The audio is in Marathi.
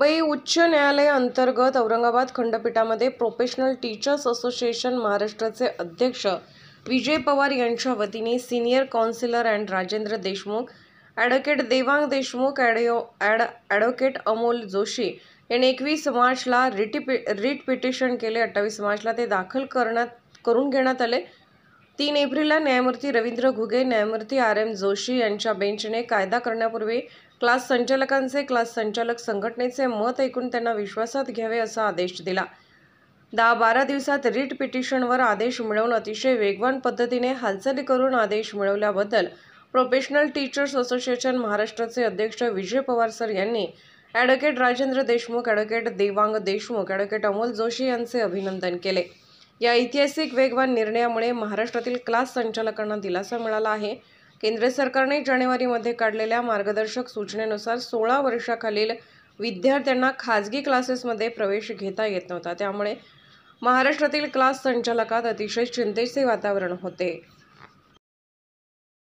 मुंबई उच्च न्यायालय अंतर्गत औरंगाबाद खंडपीठामध्ये प्रोफेशनल टीचर्स असोसिएशन महाराष्ट्राचे अध्यक्ष विजय पवार यांच्या वतीने senior counsellor and Rajendra Deshmukh, advocate Devang Deshmukh, advocate Amol Joshi यांनी 21 मार्चला रिट पिटिशन केले. 28 मार्चला ते दाखल करून घेण्यात आले. 3 एप्रिलला न्यायमूर्ती रवींद्र घुगे, न्यायमूर्ती RM जोशी यांच्या बेंचने कायदा करण्यापूर्वी क्लास संचालकांचे, क्लास संचालक संघटनेचे मत ऐकून त्यांना विश्वासात घ्यावे असा आदेश दिला. 10-12 दिवसात रिट पिटिशनवर आदेश मिळवून अतिशय वेगवान पद्धतीने हालचाली करून आदेश मिळवल्याबद्दल प्रोफेशनल टीचर्स असोसिएशन महाराष्ट्राचे अध्यक्ष विजय पवार सर यांनी advocate Rajendra Deshmukh, advocate Devang Deshmukh, advocate Amol Joshi यांचे अभिनंदन केले. या ऐतिहासिक वेगवान निर्णयामुळे महाराष्ट्रातील क्लास संचालकांना दिलासा मिळाला आहे. केंद्र सरकारने जानेवारीमध्ये काढलेल्या मार्गदर्शक सूचनेनुसार 16 वर्षाखालील विद्यार्थ्यांना खाजगी क्लासेसमध्ये प्रवेश घेता येत नव्हता. त्यामुळे महाराष्ट्रातील क्लास संचालकात अतिशय चिंतेचे वातावरण होते.